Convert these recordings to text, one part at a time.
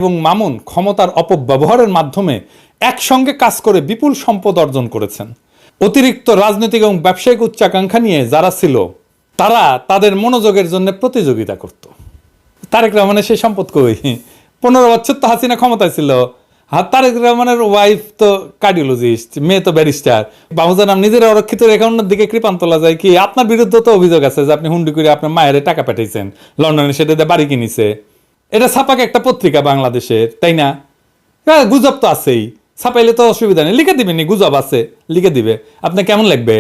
এবং মামুন ক্ষমতার অপব্যবহারের মাধ্যমে একসঙ্গে কাজ করে বিপুল সম্পদ অর্জন করেছেন। অতিরিক্ত রাজনৈতিক এবং ব্যবসায়িক উচ্চাকাঙ্ক্ষা নিয়ে যারা ছিল তারা তাদের মনোযোগের জন্য প্রতিযোগিতা করত। তারেক রহমানের সেই সম্পদ কই? 15 বছর তো হাসিনা ক্ষমতায় ছিল। আর তারেক রহমানের ওয়াইফ তো কার্ডিওলজিস্ট, মেয়ে তো ব্যারিস্টার। বাবুজানাম নিজের অরক্ষিত রেখাউন্নের দিকে কৃপান তোলা যায় কি? আপনার বিরুদ্ধে তো অভিযোগ আছে যে আপনি হুন্ডি করে আপনার মায়ের টাকা পাঠাইছেন লন্ডনে, সেটা দিয়ে বাড়ি কিনিছে। এটা ছাপাকে একটা পত্রিকা বাংলাদেশের, তাই না? হ্যাঁ, গুজব তো আছেই, ছাপাইলে তো অসুবিধা নেই, লিখে দিবেন, গুজব আছে লিখে দিবে। আপনি কেমন লাগবে?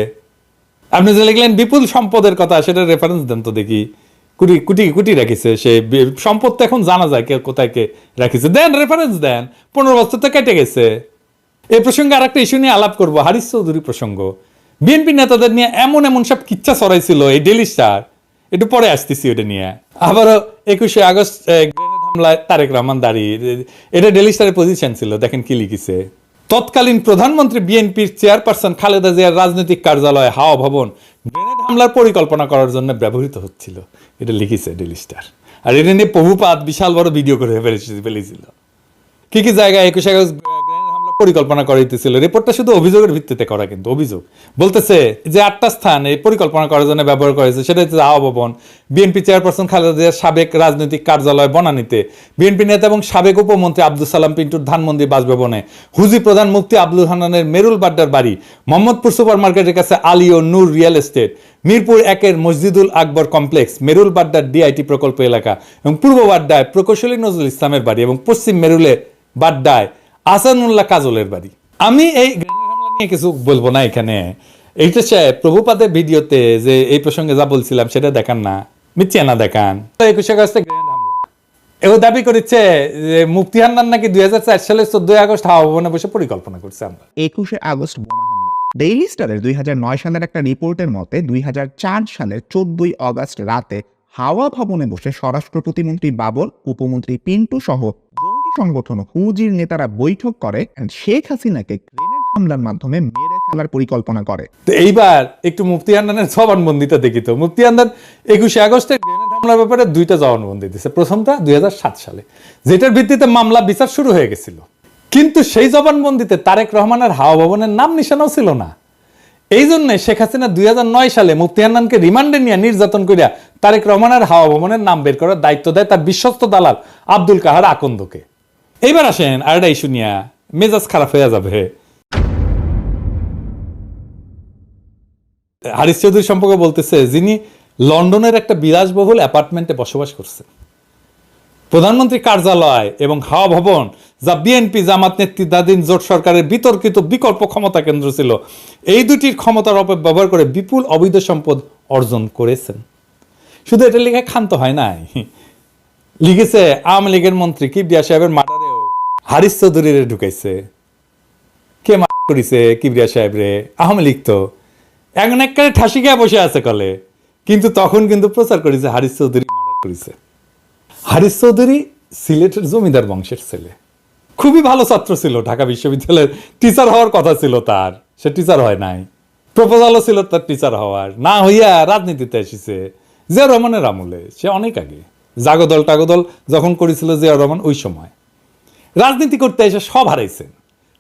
আপনি যে লিখলেন বিপুল সম্পদের কথা, সেটা রেফারেন্স দেন তো দেখি। কোটি কোটি কোটি রাখিছে সে সম্পদ, তো এখন জানা যায় কে কোথায় কে রাখিছে। দেন রেফারেন্স দেন। 15 বছর তো কেটে গেছে। এই প্রসঙ্গে আর একটা ইস্যু নিয়ে আলাপ করবো, হারিস চৌধুরী প্রসঙ্গ। বিএনপি নেতাদের নিয়ে এমন এমন সব কিচ্ছা ছড়াইছিল এই ডেইলি স্টার, একটু পরে আসতেছি ওটা নিয়ে। আবারও 21শে আগস্ট গ্রেনেড হামলায় তারেক রহমান দাঁড়িয়ে, এটা ডেইলি স্টারের পজিশন ছিল। দেখেন কি লিখিছে। তৎকালীন প্রধানমন্ত্রী বিএনপির চেয়ারপারসন খালেদা জিয়ার রাজনৈতিক কার্যালয় হাওয়া ভবন গ্রেনেড হামলার পরিকল্পনা করার জন্য ব্যবহৃত হচ্ছিল, এটা লিখিছে ডেইলি স্টার। আর এটা নিয়ে প্রভুপাত বিশাল বড় ভিডিও করে ফেলেছিল। কি কি জায়গায় 21শে আগস্ট গ্রেনেড হামলা পরিকল্পনা করাইতেছিল। রিপোর্টটা শুধু অভিযোগের ভিত্তিতে করা, কিন্তু অভিযোগ বলতেছে যে 8টা স্থান এই পরিকল্পনা করার জন্য ব্যবহার করেছে। সেটা হচ্ছে হাওয়া ভবন, বিএনপি চেয়ারপারসন খালেদা জিয়ার সাবেক রাজনৈতিক কার্যালয় বনানীতে, বিএনপি নেতা এবং সাবেক উপমন্ত্রী আব্দুল সালাম পিন্টুর ধানমন্ডি বাসভবনে, হুজি প্রধান মুফতি আব্দুল হান্নানের মেরুল বাড্ডার বাড়ি, মোহাম্মদপুর সুপার মার্কেটের কাছে আলী ও নূর রিয়েল এস্টেট, মিরপুর 1-এর মসজিদুল আকবর কমপ্লেক্স, মেরুল বাড্ডার ডিআইটি প্রকল্প এলাকা এবং পূর্ব বাড্ডায় প্রকৌশলী নজরুল ইসলামের বাড়ি এবং পশ্চিম মেরুলে বাড্ডায় আসানুল্লাহ কাজলের বাড়ি। আমি এই গ্রেনেড হামলা নিয়ে কিছু বলবো না এখানে। এইটা সে প্রভুপাদের ভিডিওতে যে এই প্রসঙ্গে যা বলছিলাম সেটা দেখান না, মিথ্যা না দেখান। 21শে আগস্টে গ্রেনেড হামলা এও দাবি করেছে যে মুফতি হান্নান নাকি 2004 সালের 14 আগস্ট হাওয়া ভবনে বসে পরিকল্পনা করছে। আমরা 21শে আগস্ট বোমা হামলা। ডেইলি স্টারের 2009 সালের একটা রিপোর্টের মতে 2004 সালের 14 আগস্ট রাতে হাওয়া ভবনে বসে স্বরাষ্ট্র প্রতিমন্ত্রী বাবর, উপমন্ত্রী পিন্টু সহ জঙ্গি সংগঠন হুজির নেতারা বৈঠক করে শেখ হাসিনাকে গ্রেনেড হামলার মাধ্যমে মেরে ফেলার পরিকল্পনা করে। তো এইবার একটু মুফতি হান্নানের জবানবন্দিটা দেখি তো। মুফতি হান্নান 21শে আগস্টে গ্রেনেড হামলার ব্যাপারে 2টা জবানবন্দি দিয়েছে। প্রথমটা 2007 সালে, যেটার ভিত্তিতে মামলা বিচার শুরু হয়ে গেছিল। কিন্তু সেই জবানবন্দিতে তারেক রহমানের হাওয়া ভবনের নাম নিশানাও ছিল না। এই জন্য শেখ হাসিনা 2009 সালে মুফতি হান্নানকে রিমান্ডে নিয়ে নির্যাতন করিয়া তারেক রহমানের হাওয়া ভবনের নাম বের করার দায়িত্ব দেয় তার বিশ্বস্ত দালাল আব্দুল কাহার আকন্দকে। এইবার আসেন আরেকটা ইস্যু নিয়ে, মেজাজ খারাপ হয়ে যাবে। হারিস চৌধুরী সম্পর্কে বলতেছে, যিনি লন্ডনের একটা বিলাসবহুল অ্যাপার্টমেন্টে বসবাস করছেন। প্রধানমন্ত্রী কার্যালয় এবং হাওয়া ভবন, যা বিএনপি জামাত নেতৃত্বাধীন জোট সরকারের বিতর্কিত বিকল্প ক্ষমতা কেন্দ্র ছিল, এই দুটির ক্ষমতার অপব্যবহার করে বিপুল অবৈধ সম্পদ অর্জন করেছেন। শুধু এটা লিখে ক্ষান্ত হয় নাই, লিখেছে আওয়ামী লীগের মন্ত্রী কিবরিয়া সাহেবের মার্ডারেও হারিস চৌধুরীরে ঢুকাইছে। কে মার্ডার করিছে কিবরিয়া সাহেব রে? আওয়ামী লীগ তো। এখন একবারে ঠাসি খেয়ে বসে আছে কলে, কিন্তু তখন কিন্তু প্রচার করেছে হারিস চৌধুরী মার্ডার করেছে। হারিস চৌধুরী সিলেটের জমিদার বংশের ছেলে, খুবই ভালো ছাত্র ছিল। ঢাকা বিশ্ববিদ্যালয়ের টিচার হওয়ার কথা ছিল তার, সে টিচার হয় নাই। প্রপোজালও ছিল তার টিচার হওয়ার, না হইয়া রাজনীতিতে এসেছে জিয়া রহমানের আমলে। সে অনেক আগে জাগদল টাগদল যখন করেছিল জিয়া রহমান, ওই সময় রাজনীতি করতে এসে সব হারাইছেন।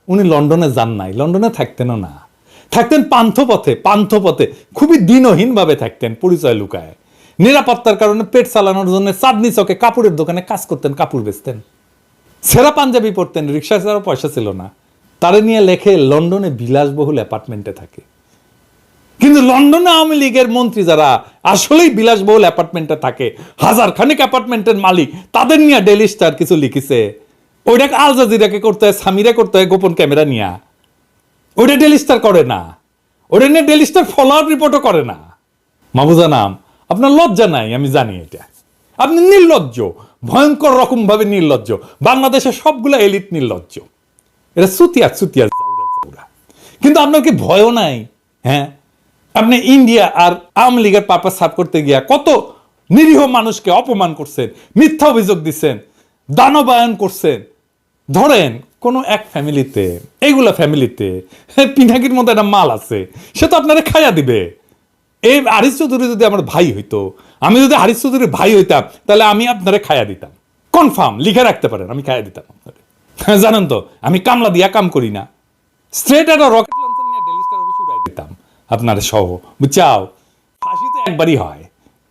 উনি লন্ডনে যান নাই, লন্ডনে থাকতেনও না, থাকতেন পান্থপথে খুবই দিনহীনভাবে থাকতেন, পরিচয় লুকায়। নিরাপত্তার কারণে পেট চালানোর জন্য চাঁদনি চকে কাপড়ের দোকানে কাজ করতেন, কাপড় বেচতেন, ছেঁড়া পাঞ্জাবি পরতেন, রিক্সা ছাড়াও পয়সা ছিল না। তারে নিয়ে লেখে লন্ডনে বিলাসবহুল অ্যাপার্টমেন্টে থাকে। কিন্তু লন্ডনে আওয়ামী লীগের মন্ত্রী যারা আসলেই বিলাসবহুল অ্যাপার্টমেন্টে থাকে, হাজার খানিক অ্যাপার্টমেন্টের মালিক, তাদের নিয়ে ডেইলি স্টার কিছু লিখেছে। ওইটাকে আল জাজিরাকে করতে হয়, সামিরা করতে হয় গোপন ক্যামেরা নিয়ে। ওইটা ডেইলি স্টার করে না, ওইটা নিয়ে ডেইলি স্টার ফলোআপ রিপোর্টও করে না। মাহবুজা নাম, আপনার লজ্জা নাই, আমি জানি এটা। আপনি নির্লজ্জ, ভয়ঙ্কর রকম ভাবে নির্লজ্জ। বাংলাদেশের সবগুলো এলিট নির্লজ্জ, এটা সুতিয়া। কিন্তু আপনার কি ভয়ও নাই? হ্যাঁ, আপনি ইন্ডিয়া আর আওয়ামী লীগের পারপাস সার্ভ করতে গিয়া কত নিরীহ মানুষকে অপমান করছেন, মিথ্যা অভিযোগ দিচ্ছেন, দানবায়ন করছেন। ধরেন কোন এক ফ্যামিলিতে, এইগুলা ফ্যামিলিতে পিনাকির মতো একটা মাল আছে, সে তো আপনারা খাইয়া দিবে। এই হারিস চৌধুরী যদি আমার ভাই হইতো, আমি যদি হারিস চৌধুরীর ভাই হইতাম, তাহলে আমি আপনারা খাইয়া দিতাম। কনফার্ম লিখে রাখতে পারেন, আমি খাইয়ে দিতাম আপনাকে। জানেন তো আমি কামলা দিয়া কাম করি না, স্ট্রেট একটা রকেট লঞ্চার নিয়ে ডেলি স্টার অফিসে উড়াই দিতাম আপনারে সহ, বুঝছাও? ফাঁসি তো একবারই হয়,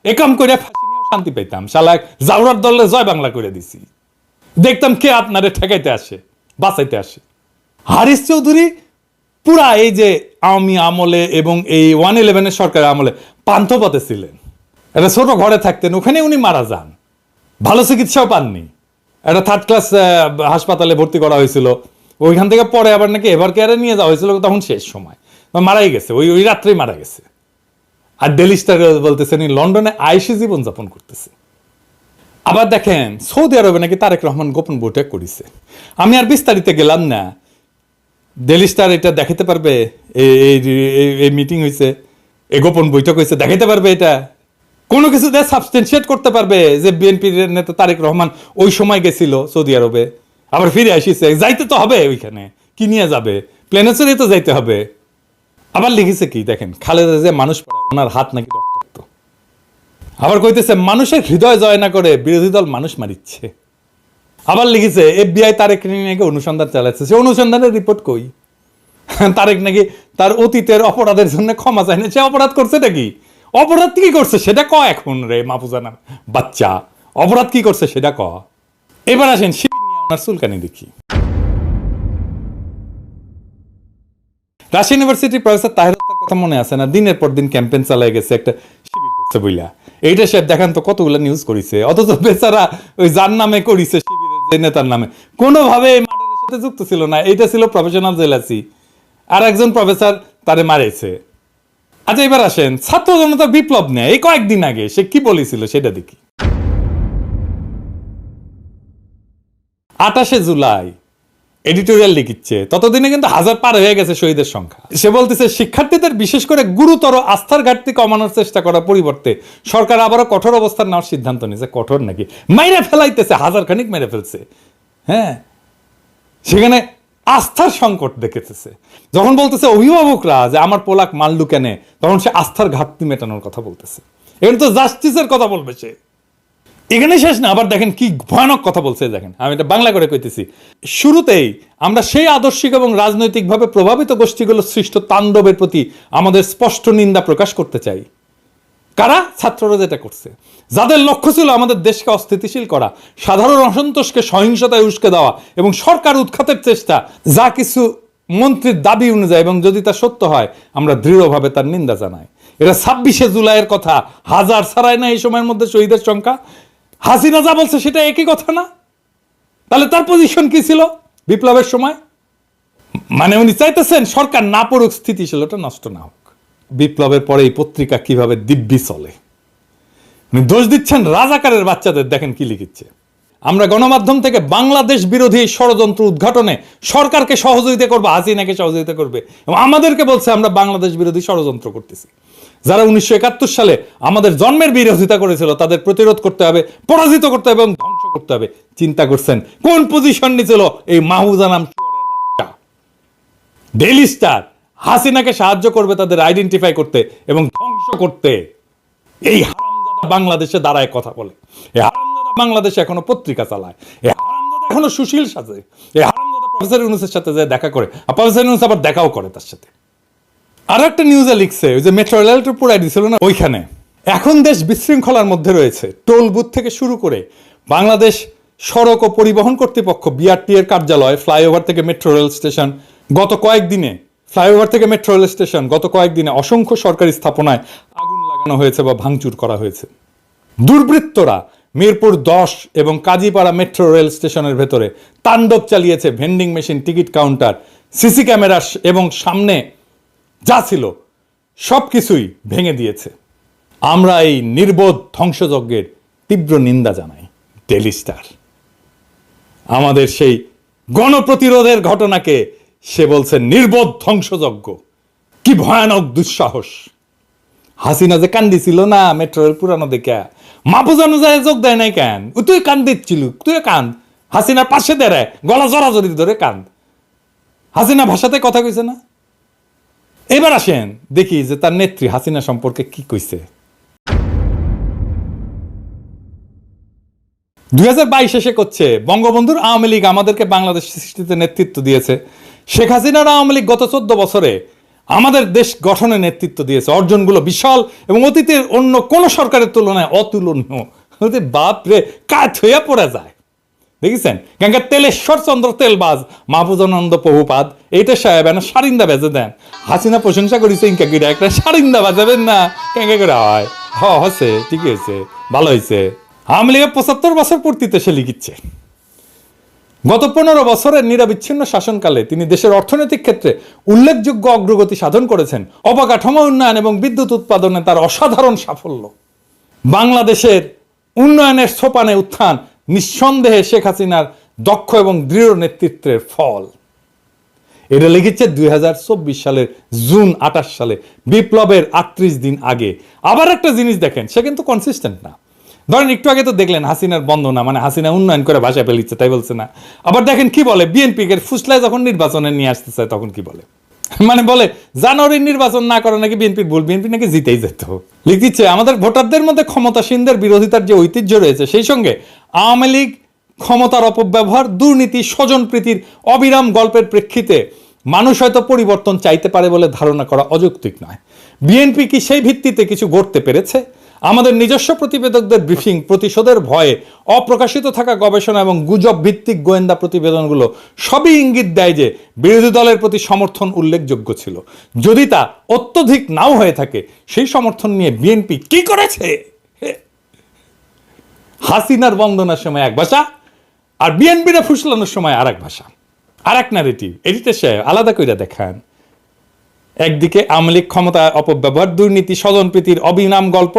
এ কাম করে ফাঁসি নিয়েও শান্তি পেতাম। শালা জাউরার দলে জয় বাংলা করে দিছি, দেখতাম কে আপনারে ঠেকাইতে আসে, বাঁচাইতে আসে। হারিস চৌধুরী পুরা এই যে আওয়ামী আমলে এবং এই 111 সরকারের আমলে পান্থপথে ছিলেন। একটা ছোট ঘরে থাকতেন, ওখানে উনি মারা যান, ভালো চিকিৎসাও পাননি। একটা থার্ড ক্লাস হাসপাতালে ভর্তি করা হয়েছিল, ওইখান থেকে পরে আবার নাকি এভার কেয়ারে নিয়ে যাওয়া হয়েছিল, তখন শেষ সময় মারাই গেছে, ওই ওই রাত্রেই মারা গেছে। আর ডেলি স্টার বলতেছে উনি লন্ডনে আইসি জীবনযাপন করতেছে। আবার দেখেন সৌদি আরবে নাকি তারেক রহমান গোপন বৈঠক করেছে। আমি আর বিস্তারিত গেলাম না, ডেলি স্টার এটা দেখাতে পারবে এই মিটিং হয়েছে, এই গোপন বৈঠক হয়েছে, দেখাতে পারবে এটা কোনো কিছু দিয়ে সাবস্টেন্সিয়েট করতে পারবে যে বিএনপির নেতা তারেক রহমান ওই সময় গেছিল সৌদি আরবে, আবার ফিরে আসিছে, যাইতে তো হবে ওইখানে, কি নিয়ে যাবে, প্লেনে চড়ে তো যাইতে হবে। আবার লিখেছে কি দেখেন, খালেদা যে মানুষ পড়া ওনার হাত নাকি রক্তাক্ত। আবার কইতেছে মানুষের হৃদয় জয় না করে বিরোধী দল মানুষ মারিচ্ছে। আবার লিখেছে FBI তারেক নাকি অনুসন্ধান চালাচ্ছে, সে অনুসন্ধানের রিপোর্ট কই? তারেক নাকি তার অতীতের অপরাধের জন্য ক্ষমা চায় না, সে অপরাধ করছে নাকি? অপরাধ কি করছে সেটা ক এখন রে মাহফুজানা বাচ্চা, অপরাধ কি করছে সেটা ক। এবার আসেন শিবির নিয়ে ওনার চুলকানি দেখি। রাজশাহী ইউনিভার্সিটির প্রফেসর তাহের হত্যার কথা মনে আছে না? দিনের পর দিন ক্যাম্পেইন চালাই গেছে, একটা শিবির করছে বইলা, এইটা সে দেখান তো কতগুলো নিউজ করেছে, অথচ বেচারা ওই যার নামে করেছে শিবিরের যে নেতার নামে কোনোভাবে এই মার্ডারের সাথে যুক্ত ছিল না। এইটা ছিল প্রফেশনাল জেলাসি, আর একজন প্রফেসর তারে মারেছে। আচ্ছা এবার আসেন ছাত্র জনতা বিপ্লব নেয় এই কয়েকদিন আগে, সে কি বলেছিল সেটা দেখি। 28 জুলাই এডিটোরিয়াল লিখিচ্ছে, ততদিনে কিন্তু 1000 পার হয়ে গেছে শহীদের সংখ্যা। সে বলতেছে শিক্ষার্থীদের বিশেষ করে গুরুতর আস্থার ঘাটতি কমানোর চেষ্টা করার পরিবর্তে সরকার আবারও কঠোর অবস্থান নেওয়ার সিদ্ধান্ত নিয়েছে। কঠোর নাকি, মাইরে ফেলাইতেছে, 1000 খানিক মেরে ফেলছে। হ্যাঁ, সেখানে আস্থার সংকট দেখেছে। যখন বলতেছে অভিভাবকরা যে আমার পোলাক মাল্লু কেনে, তখন সে আস্থার ঘাটতি মেটানোর কথা বলতেছে। এখানে তো জাস্টিসের কথা বলবে সে। এখানে শেষ না, আবার দেখেন কি ভয়ানক কথা বলছে। দেখেন আমি এটা বাংলা করে কইতেছি। শুরুতেই আমরা সেই আদর্শিক এবং রাজনৈতিকভাবে প্রভাবিত গোষ্ঠীগুলোর সৃষ্ট তাণ্ডবের প্রতি আমাদের স্পষ্ট নিন্দা প্রকাশ করতে চাই। কারা? ছাত্ররা যেটা করছে, যাদের লক্ষ্য ছিল আমাদের দেশকে অস্থিতিশীল করা, সাধারণ অসন্তোষকে সহিংসতায় উস্কে দেওয়া এবং সরকার উৎখাতের চেষ্টা, যা কিছু মন্ত্রীর দাবি অনুযায়ী, এবং যদি তা সত্য হয় আমরা দৃঢ়ভাবে তার নিন্দা জানাই। এটা 26শে জুলাইয়ের কথা, 1000 ছাড়ায় না এই সময়ের মধ্যে শহীদের সংখ্যা। হাসিনা যা বলছে সেটা একই কথা না? তাহলে তার পজিশন কি ছিল বিপ্লবের সময়? মানে উনি চাইতেছেন সরকার না পড়ুক, স্থিতিশীলতা নষ্ট না হোক। বিপ্লবের পরে এই পত্রিকা কিভাবে দিব্যি চলে, উনি দোষ দিচ্ছেন রাজাকারের বাচ্চাদের। দেখেন কি লিখিচ্ছে, আমরা গণমাধ্যম থেকে বাংলাদেশ বিরোধী এই ষড়যন্ত্র উদ্ঘাটনে সরকারকে সহযোগিতা করবো, হাসিনাকে সহযোগিতা করবে, এবং আমাদেরকে বলছে আমরা বাংলাদেশ বিরোধী ষড়যন্ত্র করতেছি। যারা 1971 সালে আমাদের জন্মের বিরোধিতা করেছিল তাদের প্রতিরোধ করতে হবে, পরাজিত করতে হবে এবং ধ্বংস করতে হবে। চিন্তা করছেন কোন পজিশন নিয়েছিল এই মাহফুজা নাম বাচ্চা? ডেইলি স্টার হাসিনাকে সাহায্য করবে তাদের আইডেন্টিফাই করতে এবং ধ্বংস করতে। এই হারামজাদা বাংলাদেশে দাঁড়ায় কথা বলে, এই হারামজাদা বাংলাদেশে এখনো পত্রিকা চালায়, এই হারামজাদা এখনো সুশীল সাজে, এই হারামজাদা প্রফেসর ইউনূসের সাথে যে দেখা করে, আর প্রফেসর ইউনূস আবার দেখাও করে তার সাথে। আর একটা নিউজে লিখছে ওই যে মেট্রো রেলটা পুরাই দিছিল না, ওইখানে এখন দেশ বিশৃঙ্খলার মধ্যে রয়েছে। টোল বুথ থেকে শুরু করে বাংলাদেশ সড়ক ও পরিবহন কর্তৃপক্ষ, বিআরটি এর কার্যালয়, ফ্লাইওভার থেকে মেট্রো রেল স্টেশন, গত কয়েকদিনে অসংখ্য সরকারি স্থাপনায় আগুন লাগানো হয়েছে বা ভাঙচুর করা হয়েছে। দুর্বৃত্তরা মিরপুর 10 এবং কাজীপাড়া মেট্রো রেল স্টেশনের ভেতরে তাণ্ডব চালিয়েছে। Vending machine, ticket counter, CC camera এবং সামনে যা ছিল সবকিছুই ভেঙে দিয়েছে। আমরা এই নির্বোধ ধ্বংসযজ্ঞের তীব্র নিন্দা জানাই। ডেইলি স্টার আমাদের সেই গণপ্রতিরোধের ঘটনাকে সে বলছে নির্বোধ ধ্বংসযজ্ঞ। কি ভয়ানক দুঃসাহস! হাসিনা যে কান্দিছিল না মেট্রো রেল পুরানো দেখে, মাহফুজানু যায় যোগ দেয় নাই কেন? তুই কান্দিচ্ছিল, তুই কান্দ, হাসিনার পাশে দেয় গলা জড়াজড়ি ধরে কান্দ। হাসিনা ভাষাতে কথা কইছে না? এবার আসেন দেখি যে তার নেত্রী হাসিনা সম্পর্কে কি কইছে। 2022 এসে করছে বঙ্গবন্ধুর আওয়ামী লীগ আমাদেরকে বাংলাদেশ সৃষ্টিতে নেতৃত্ব দিয়েছে, শেখ হাসিনার আওয়ামী লীগ গত 14 বছরে আমাদের দেশ গঠনে নেতৃত্ব দিয়েছে। অর্জনগুলো বিশাল এবং অতীতের অন্য কোন সরকারের তুলনায় অতুলনীয়। বাপরে, কাঠ হইয়া পড়ে যায়। দেখেছেন গঙ্গা তেলেশ্বর চন্দ্র তেলবাজ মাহফুজানন্দ প্রভুপাদ এইটা সাহেব এনে সারিন্দা বেজে দেন। হাসিনা প্রশংসা করেছে ইনকা কিরা একটা সারিন্দা বাজাবেন না কেঙ্গা করে হয়। হচ্ছে ঠিকই হয়েছে, ভালো হয়েছে। আওয়ামী লীগের 75 বছর পূর্তিতে সে লিখিচ্ছে। গত 15 বছরের নিরবিচ্ছিন্ন শাসনকালে তিনি দেশের অর্থনৈতিক ক্ষেত্রে উল্লেখযোগ্য অগ্রগতি সাধন করেছেন। অবকাঠামো উন্নয়ন এবং বিদ্যুৎ উৎপাদনে তার অসাধারণ সাফল্য বাংলাদেশের উন্নয়নের সোপানে উত্থান নিঃসন্দেহে শেখ হাসিনার দক্ষ এবং দৃঢ় নেতৃত্বের ফল। এটা লিখেছে 2024 সালের জুন 28 সালে, বিপ্লবের 38 দিন আগে। আবার একটা জিনিস দেখেন, সে কিন্তু কনসিস্টেন্ট না। ধরেন একটু আগে তো দেখলেন হাসিনার বন্দনা, মানে হাসিনা উন্নয়ন করে ভাষা ফেলিচ্ছে, তাই বলছে না। আবার দেখেন কি বলে, বিএনপি কে ফুসলায় যখন নির্বাচনে নিয়ে আসতে চায় তখন কি বলে, মানে বলে জানুয়ারির নির্বাচন না করে নাকি বিএনপির ভুল, বিএনপি নাকি জিতেই যেত। লিখছে আমাদের ভোটারদের মধ্যে ক্ষমতাসীনদের বিরোধিতার যে ঐতিহ্য রয়েছে, সেই সঙ্গে আওয়ামী লীগ ক্ষমতার অপব্যবহার, দুর্নীতি, স্বজনপ্রীতির অবিরাম গল্পের প্রেক্ষিতে মানুষ হয়তো পরিবর্তন চাইতে পারে বলে ধারণা করা অযৌক্তিক নয়। বিএনপি কি সেই ভিত্তিতে কিছু গড়তে পেরেছে? আমাদের নিজস্ব প্রতিবেদকদের ব্রিফিং, প্রতিশোধের ভয়ে অপ্রকাশিত থাকা গবেষণা এবং গুজব ভিত্তিক গোয়েন্দা প্রতিবেদনগুলো সবই ইঙ্গিত দেয় যে বিরোধী দলের প্রতি সমর্থন উল্লেখযোগ্য ছিল। যদি তা অত্যধিক নাও হয়ে থাকে, সেই সমর্থন নিয়ে বিএনপি কি করেছে? হাসিনার বন্দনার সময় এক ভাষা, আর বিএনপিরা ফুসলানোর সময় আর এক ভাষা, আর এক ন্যারেটিভ। এডিটর সাহেব আলাদা করে দেখান। একদিকে আওয়ামী লীগ ক্ষমতা অপব্যবহার, দুর্নীতি, স্বজনপ্রীতির অবিরাম গল্প,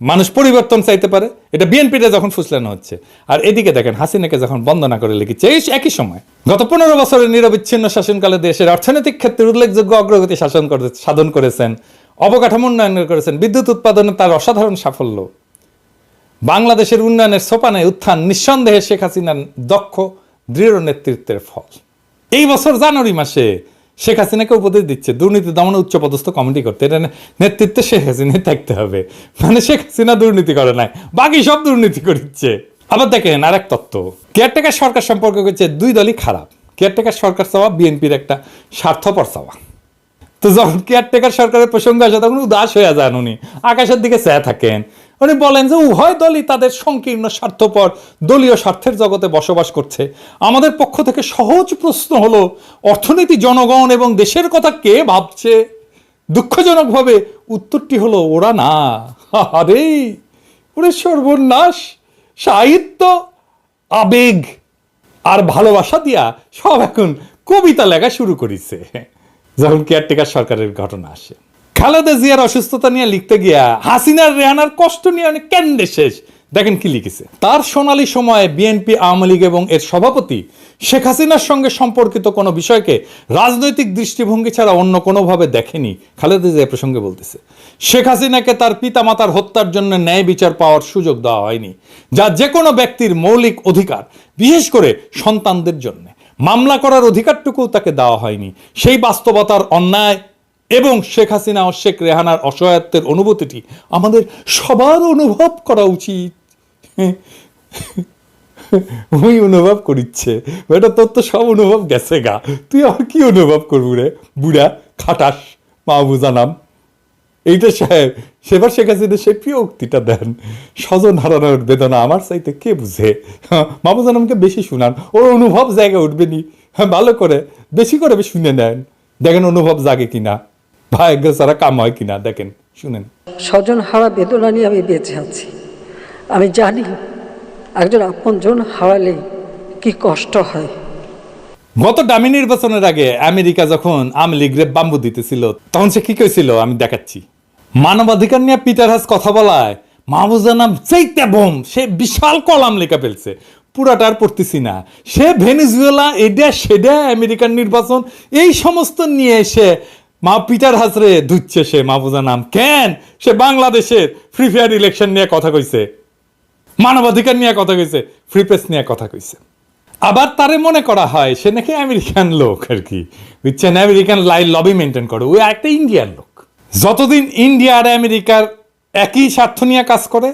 মানুষ পরিবর্তন চাইতে পারে, এটা বিএনপিটা যখন ফুসলানো হচ্ছে। আর এদিকে দেখেন হাসিনাকে যখন বন্দনা করে লিখেছে এই একই সময়। গত 15 বছরের নিরবিচ্ছিন্ন শাসনকালে দেশের অর্থনৈতিক ক্ষেত্রে উল্লেখযোগ্য অগ্রগতি সাধন করেছেন, অবকাঠামো উন্নয়ন করেছেন, বিদ্যুৎ উৎপাদনে তার অসাধারণ সাফল্য। বাংলাদেশের উন্নয়নের সোপানে উত্থান নিঃসন্দেহে শেখ হাসিনার দক্ষ দৃঢ় নেতৃত্বের ফল। এই বছর জানুয়ারি মাসে শেখ হাসিনাকে উপদেশ দিচ্ছে দুর্নীতি দমনে উচ্চপদস্থ কমিটি করতে। এটা নেতৃত্বে শেখ হাসিনাই থাকতে হবে, মানে শেখ হাসিনা দুর্নীতি করে নাই, বাকি সব দুর্নীতি করছে। আবার দেখেন আর এক তত্ত্ব, কেয়ারটেকার সরকার সম্পর্কে হচ্ছে দুই দলই খারাপ। কেয়ারটেকার সরকার চাওয়া বিএনপির একটা স্বার্থপর চাওয়া। তো যখন কেয়ারটেকার সরকারের প্রসঙ্গ আসে তখন উদাস হয়ে যান উনি, আকাশের দিকে চেয়ে থাকেন। উনি বলেন যে উভয় দলই তাদের সংকীর্ণ স্বার্থপর দলীয় স্বার্থের জগতে বসবাস করছে। আমাদের পক্ষ থেকে সহজ প্রশ্ন হলো, অর্থনীতি, জনগণ এবং দেশের কথা কে ভাবছে? দুঃখজনকভাবে উত্তরটি হলো ওরা না। আরে ওরে সর্বনাশ! সাহিত্য, আবেগ আর ভালোবাসা দিয়া সব এখন কবিতা লেখা শুরু করেছে যখন কেয়ারটেকার সরকারের ঘটনা আসে। খালেদা জিয়ার অসুস্থতা নিয়ে লিখতে গিয়া হাসিনার রেহানার কষ্ট নিয়ে অনেক কেন্দ্রে শেষ। দেখেন কি লিখেছে, তার সোনালী সময়ে বিএনপি, আওয়ামী লীগ এবং এর সভাপতি শেখ হাসিনার সঙ্গে সম্পর্কিত কোনো বিষয়কে রাজনৈতিক দৃষ্টিভঙ্গি ছাড়া অন্য কোনোভাবে দেখেনি। খালেদা জিয়া প্রসঙ্গে বলতেছে, শেখ হাসিনাকে তার পিতামাতার হত্যার জন্য ন্যায় বিচার পাওয়ার সুযোগ দেওয়া হয়নি, যা যে কোনো ব্যক্তির মৌলিক অধিকার, বিশেষ করে সন্তানদের জন্য। মামলা করার অধিকারটুকুও তাকে দেওয়া হয়নি। সেই বাস্তবতার অন্যায় এবং শেখ হাসিনা ও শেখ রেহানার অসহায়ত্বের অনুভূতিটি আমাদের সবার অনুভব করা উচিত। ওই অনুভব করিচ্ছে, এটা তোর তো সব অনুভব গেছে গা, তুই আর কি অনুভব করবি রে বুড়া খাটাস মাহবুজা নাম। এইটা সাহেব সেবার শেখ হাসিনা সে প্রিয় উক্তিটা দেন, স্বজন হারানোর বেদনা আমার চাইতে কে বুঝে। মাহবুজা নামকে বেশি শুনান, ওর অনুভব জায়গায় উঠবে নি। হ্যাঁ, ভালো করে বেশি করে শুনে নেন, দেখেন অনুভব জাগে কিনা, ভাগ্য ছাড়া কাম হয় কিনা, দেখেন শুনেন। স্বজন হারা বেদনা নিয়ে আমি বেঁচে আছি। আমি জানি একজন আপনজন হারালে কি কষ্ট হয়। গত ডামি নির্বাচনের আগে আমেরিকা যখন আওয়ামী লীগরে বাম্বু দিতেছিল তখন সে কি কইছিল আমি দেখাচ্ছি। মানবাধিকার নিয়ে পিটার হাস কথা বলায় মাহবুজা নাম চাইতে বোম, সে বিশাল কলাম লেখা ফেলছে, পুরাটা আর পড়তেছি না। সে ভেনিজুয়েলা, এটা সেটা, আমেরিকার নির্বাচন, এই সমস্ত নিয়ে এসে পিটার হাসরে ধুচ্ছে সে মাহবুজা নাম। কেন? সে বাংলাদেশের ফ্রি ফেয়ার ইলেকশন নিয়ে কথা কইছে, মানবাধিকার নিয়ে কথা কইছে, ফ্রি প্রেস নিয়ে কথা কইছে। আবার তারে মনে করা হয় সে নাকি আমেরিকান লোক আর কি, বুঝছেন, আমেরিকান লবি মেনটেন করে। ওই একটা ইন্ডিয়ান লোক। যতদিন ইন্ডিয়া আর আমেরিকার একই স্বার্থ নিয়ে কাজ করে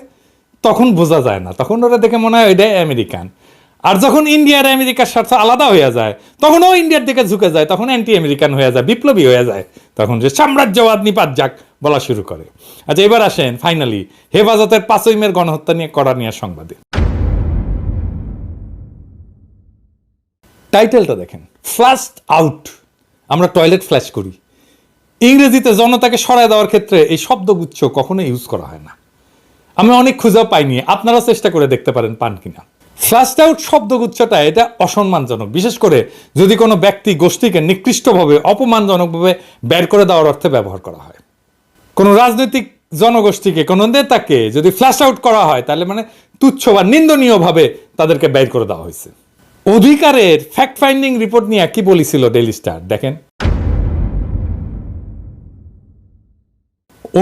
তখন বোঝা যায় না, তখন ওরা দেখে মনে হয় এটাই আমেরিকান। আর যখন ইন্ডিয়ার আমেরিকার স্বার্থ আলাদা হয়ে যায় তখন ও ইন্ডিয়ার দিকে ঝুঁকে যায়, তখন অ্যান্টি আমেরিকান হয়ে যায়, বিপ্লবী হয়ে যায়, তখন যে সাম্রাজ্যবাদ নিপাত যাক বলা শুরু করে। আচ্ছা, এবার আসেন ফাইনালি হেফাজতের 5ই মের গণহত্যা নিয়ে করা নিয়ে সংবাদে। টাইটেলটা দেখেন, ফ্লাশড আউট। আমরা টয়লেট ফ্ল্যাশ করি। ইংরেজিতে জনতাকে সরায় দেওয়ার ক্ষেত্রে এই শব্দগুচ্ছ কখনো ইউজ করা হয় না। আমি অনেক খুঁজেও পাইনি, আপনারা চেষ্টা করে দেখতে পারেন পান কিনা। ফ্ল্যাশড আউট শব্দগুচ্ছটা এটা অসম্মানজনক, বিশেষ করে যদি কোনো ব্যক্তি গোষ্ঠীকে নিকৃষ্টভাবে অপমানজনকভাবে বের করে দেওয়ার অর্থে ব্যবহার করা হয়। কোনো রাজনৈতিক জনগোষ্ঠীকে, কোনো নেতাকে যদি ফ্ল্যাশ আউট করা হয় তাহলে মানে তুচ্ছ বা নিন্দনীয়ভাবে তাদেরকে বের করে দেওয়া হয়েছে। অধিকারের ফ্যাক্ট ফাইন্ডিং রিপোর্ট নিয়ে কি বলেছিল ডেইলি স্টার দেখেন।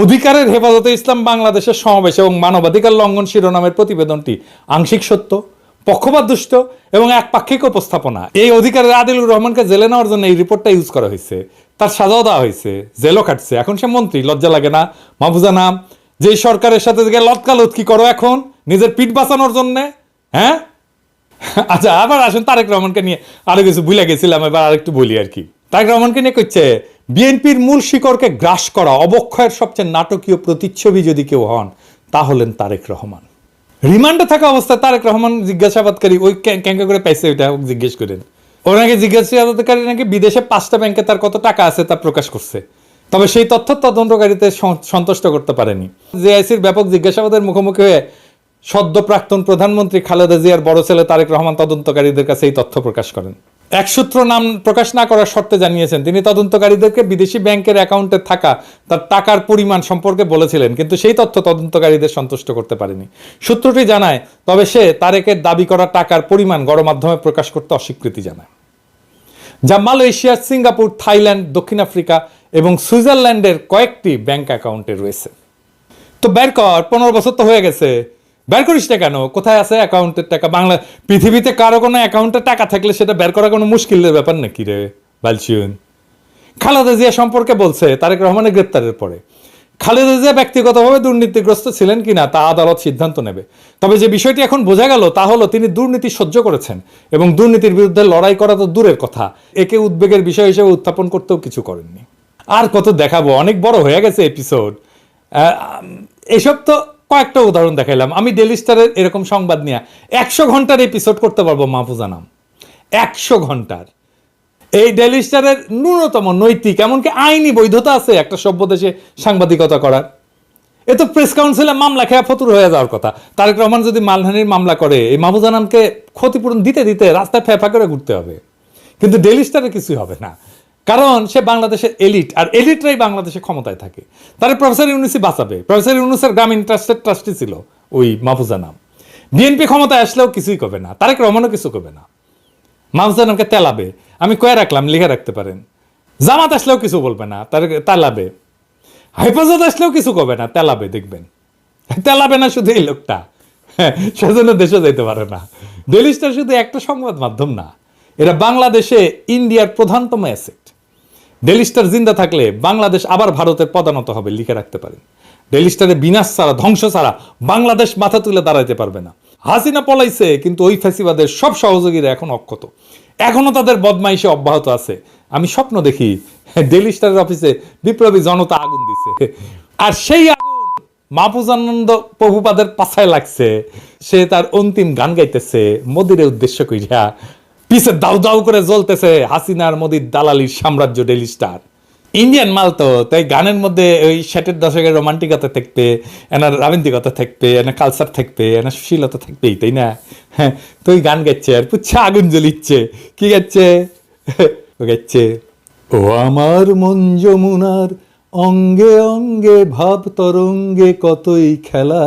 অধিকারের হেফাজতে ইসলাম বাংলাদেশের সমাবেশ এবং মানবাধিকার লঙ্ঘন শিরোনামের প্রতিবেদনটি আংশিক সত্য, পক্ষপাতদুষ্ট এবং একপাক্ষিক উপস্থাপনা। এই অধিকারের আদিলুর রহমানকে জেলে নেওয়ার জন্য এই রিপোর্টটা ইউজ করা হয়েছে, তার সাজাও দেওয়া হয়েছে, জেলও খাটছে, এখন সে মন্ত্রী। লজ্জা লাগে না মাহফুজা নাম? যেই সরকারের সাথে লটকালটকি করো এখন নিজের পিঠ বাঁচানোর জন্যে, হ্যাঁ? আচ্ছা, আবার আসুন তারেক রহমানকে নিয়ে আরো কিছু ভুলে গেছিলাম, এবার আরেকটু বলি আর কি। তারেক রহমানকে নিয়ে কইছে বিএনপির মূল শিকড়কে গ্রাস করা, অবক্ষয়ের সবচেয়ে নাটকীয় প্রতিচ্ছবি যদি কেউ হন তা হলেন তারেক রহমান। রিমান্ডে থাকা অবস্থায় তারেক রহমান জিজ্ঞাসাবাদকারী ওই ক্যাঙ্কা করে পাইছে, ওইটা জিজ্ঞেস করেন। ওর নাকি জিজ্ঞাসাবাদকারী নাকি বিদেশে 5টা ব্যাংকে তার কত টাকা আছে তা প্রকাশ করছে, তবে সেই তথ্য তদন্তকারীতে সন্তুষ্ট করতে পারেনি। জেআইসির ব্যাপক জিজ্ঞাসাবাদের মুখোমুখি হয়ে সদ্য প্রাক্তন প্রধানমন্ত্রী খালেদা জিয়ার বড় ছেলে তারেক রহমান তদন্তকারীদের কাছে এই তথ্য প্রকাশ করেন। এক সূত্র নাম প্রকাশ না করার শর্তে জানিয়েছেন তিনি তদন্তকারীদেরকে বিদেশি ব্যাংকের অ্যাকাউন্টে থাকা তার টাকার পরিমাণ সম্পর্কে বলেছিলেন, কিন্তু সেই তথ্য তদন্তকারীদের সন্তুষ্ট করতে পারেনি। সূত্রটি জানায়, তবে সে তারেকের দাবি করা টাকার পরিমাণ গণমাধ্যমে প্রকাশ করতে অস্বীকৃতি জানায়, যা মালয়েশিয়া, সিঙ্গাপুর, থাইল্যান্ড, দক্ষিণ আফ্রিকা এবং সুইজারল্যান্ডের কয়েকটি ব্যাংক অ্যাকাউন্টে রয়েছে। তো বের কর, 15 বছর তো হয়ে গেছে, বের করিস না কেন? কোথায় আছে অ্যাকাউন্টের টাকা? বাংলা পৃথিবীতে কারো কোনো অ্যাকাউন্টে টাকা থাকলে সেটা বের করা কোনো মুশকিলের ব্যাপার নাকি রে বালচিউন? খালেদা জিয়া সম্পর্কে বলছে তারেক রহমানের গ্রেপ্তারের পরে খালেদা জিয়া ব্যক্তিগতভাবে দুর্নীতিগ্রস্ত ছিলেন কিনা তা আদালত সিদ্ধান্ত নেবে। তবে যে বিষয়টি এখন বোঝা গেল তা হলো তিনি দুর্নীতি সহ্য করেছেন এবং দুর্নীতির বিরুদ্ধে লড়াই করা তো দূরের কথা, একে উদ্বেগের বিষয় হিসেবে উত্থাপন করতেও কিছু করেননি। আর কত দেখাবো, অনেক বড় হয়ে গেছে এপিসোড। এসব তো কয়েকটা উদাহরণ দেখাইলাম। আমি ডেইলি স্টারের এরকম সংবাদ নিয়ে 100 ঘন্টার এপিসোড করতে পারবো মাহফুজা নাম, 100 ঘন্টার। এই ডেইলি স্টারের ন্যূনতম নৈতিক এমনকি আইনি বৈধতা আছে একটা সভ্য দেশে সাংবাদিকতা করার? এ তো প্রেস কাউন্সিলে মামলা খেয়া ফতুর হয়ে যাওয়ার কথা। তারেক রহমান যদি মানহানির মামলা করে এই মাহফুজা নামকে ক্ষতিপূরণ দিতে দিতে রাস্তায় ফেফা করে ঘুরতে হবে, কিন্তু ডেইলি স্টারে কিছুই হবে না, কারণ সে বাংলাদেশের এলিট, আর এলিটরাই বাংলাদেশে ক্ষমতায় থাকে। তার প্রফেসর ইউনুসই বাঁচাবে। প্রফেসর ইউনুসের গ্রামীণ ট্রাস্টের ট্রাস্টি ছিল ওই মাহফুজা নাম। বিএনপি ক্ষমতায় আসলেও কিছুই করবে না, তারেক রহমানও কিছু করবে না, মাহফুজা নামকে তেলাবে। আমি কয়ে রাখলাম, লিখে রাখতে পারেন। জামাত আসলেও কিছু বলবে না, তার তেলাবে। হেফাজত আসলেও কিছু করবে না, তেলাবে। দেখবেন তেলাবে না শুধু এই লোকটা, সেজন্য দেশে যাইতে পারে না। ডেইলি স্টার শুধু একটা সংবাদ মাধ্যম না, এরা বাংলাদেশে ইন্ডিয়ার প্রধানতম অ্যাসেট। ডেইলি স্টার জিন্দা থাকলে বাংলাদেশ আবার ভারতের পদানত হবে, লিখে রাখতে পারেন। ডেইলি স্টারে বিনাশ ছাড়া, ধ্বংস ছাড়া বাংলাদেশ মাথা তুলে দাঁড়াইতে পারবে না। হাসিনা পলাইছে, কিন্তু ওই ফ্যাসিবাদের সব সহযোগীরা এখন অক্ষত, এখনো তাদের বদমাইশে অব্যাহত আছে। আমি স্বপ্ন দেখি ডেইলি স্টারের অফিসে বিপ্লবী জনতা আগুন দিছে, আর সেই আগুন মাহফুজানন্দ প্রভুপাদের পাছায় লাগছে। সে তার অন্তিম গান গাইতেছে মোদিরে উদ্দেশ্য কইরা, পিছে দাউ দাউ করে জ্বলতেছে হাসিনার মোদির দালালির সাম্রাজ্য ডেইলি স্টার। ইন্ডিয়ান মাল তো, তাই গানের মধ্যে ওই 60-এর দশকের রোমান্টিকতা থাকবে, এনার রাবন্তিকতা থাকবে, এনার কালচার থাকবে, এনার সুশীলতা থাকবেই, তাই না? হ্যাঁ, তো ওই গান গাচ্ছে আর পুচ্ছা আগুন জ্বলিচ্ছে। কি গাচ্ছে? ও গাচ্ছে, ও আমার মন যমুনার অঙ্গে অঙ্গে ভাব তরঙ্গে কতই খেলা,